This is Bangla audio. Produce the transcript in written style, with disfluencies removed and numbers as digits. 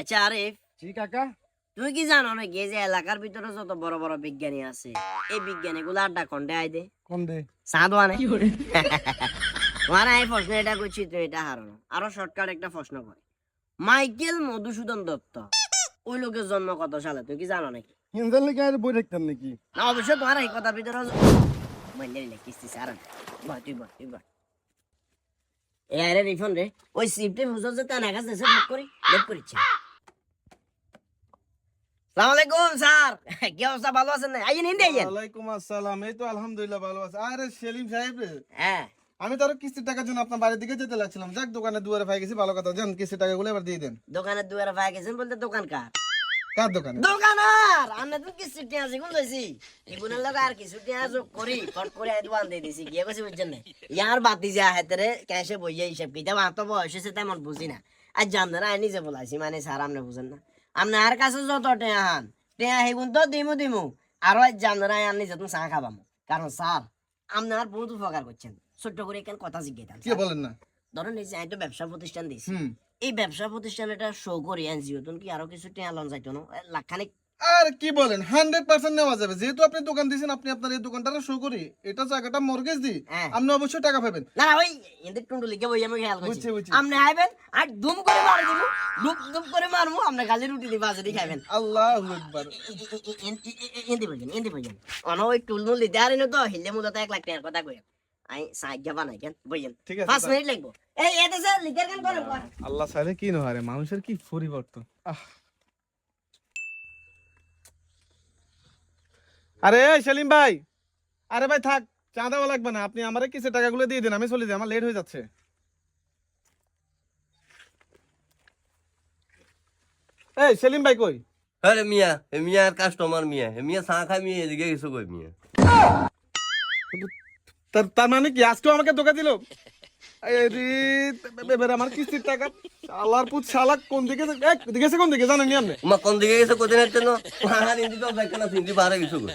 আচ্ছা আরিফ, জি কাকা। তুমি কি জানো নাকি এই যে এলাকার ভিতরে যত বড় বড় বিজ্ঞানী আছে এই বিজ্ঞানী গুলো আড্ডা কন্ডে আই দে কোন দে? সাধওয়ানে মানে এই প্রশ্ন এটা করছি তুই এটা হারানো। আরো শর্টকাট একটা প্রশ্ন করে, মাইকেল মধুসূদন দত্ত ওই লোকের জন্ম কত সালে তুই কি জানো নাকি? হিন্দার লেগে আর বই দেখতেন নাকি? না অবশ্যই তোমার এই কথার ভিতরে মাইনে নিলে কিস্তি সারা বল তুই বল তুই বল। এ আরে রিফোন রে ওই সিফটে বুঝো যে তার কাছে এসে বুক করি লেট করিচ্ছে। সালাম আলাইকুম স্যার, কি অবস্থা, ভালো আছেন না? আইয়েন হিন্দি আইয়েন। ওয়ালাইকুম আসসালাম। এই তো আলহামদুলিল্লাহ ভালো আছে। আরে সেলিম সাহেব রে, হ্যাঁ আমি তো আরো কিস্তির টাকার জন্য আপনার বাড়ির দিকে যেতে লাগছিলাম। যাক দোকানে দুয়ারে পাই গেছি, ভালো কথা। যান কিস্তির টাকাগুলো এবার দিয়ে দেন। দোকানের দুয়ারে ভাই গেছেন বলতে দোকান কার? কার দোকানে? দোকানার। আমি তো কিছু টিয়া আছে কোন দইছি ইগুনের লগে আর কিছু টিয়া যোগ করি ফট করে আই দোকান দিয়ে দিছি গিয়ে কইছি বুঝছেন না ইয়ার বাতি যা হেতরে ক্যাশে বইয়া হিসাব কিতাব আতো বয়স হইছে তেমন বুঝি না। আর জানদের আই নিজে বলাইছি মানে স্যার আপনি বুঝেন না, আপনি আর কাছে যত টিয়া হান টিয়া হেগুন তো দিমু দিমু আরো জানদের আই আর নিজে তুমি চা খাবামু। কারণ স্যার আপনি আর বহুত উপকার করছেন। ছোট্ট করে কেন কথা জিজ্ঞেতাম কি বলেন না? ধরেন এই যে আমি তো ব্যবসা প্রতিষ্ঠান দিছি, হুম। এই ব্যবসা প্রতিষ্ঠান এটা শো করি এনজিও তুমি কি আরো কিছু টিয়া লন যাইতো না লাখখানিক? আর কি বলেন, 100% নেওয়া যাবে। যেহেতু আপনি দোকান দিয়েছেন, আপনি আপনার এই দোকানটা শো করি, এটা জায়গাটা মর্গেজ দি, হ্যাঁ। আপনি অবশ্যই টাকা পাবেন। না না ওই এদের টুন্ডু লিখে বই আমি খেয়াল করছি বুঝছি, বুঝছি। আপনি আইবেন আর দুম করে মার দিব, দুম দুম করে মারমু আপনি খালি রুটি দিবা যদি খাইবেন। আল্লাহু আকবার। এন্দি বইয়েন অন ওই টুলমুল দিতে আরে না তো হিলে মুদা 1 লাখ টাকার কথা কই আই সাইজা বানাই কেন বইয়েন ঠিক আছে, 5 মিনিট লাগবো। এই এতে স্যার লিখার কেন করেন? আল্লাহ চাইলে কি না হয়, মানুষের কি পরিবর্তন। আরে এই সেলিম ভাই, আরে ভাই থাক, চা দেওয়া লাগবে না। আপনি আমারে কিছু টাকাগুলো দিয়ে দিন, আমি চলে যাই, আমার লেট হয়ে যাচ্ছে। এই সেলিম ভাই কই? আরে মিয়া এ মিয়ার কাস্টমার মিয়া এ মিয়া চা খাই মিয়া এদিকে কিছু কই মিয়া তার মানে কি আজকেও আমাকে ধোকা দিল? এবার আমার কিস্তির টাকা শালার পুত শালা কোন দিকে গেছে, কোন দিকে জানেন আপনি? মা কোন দিকে গেছে কোথায় না আর ইন্দি তো বাইক না সিন্দি বাহারে কিছু কই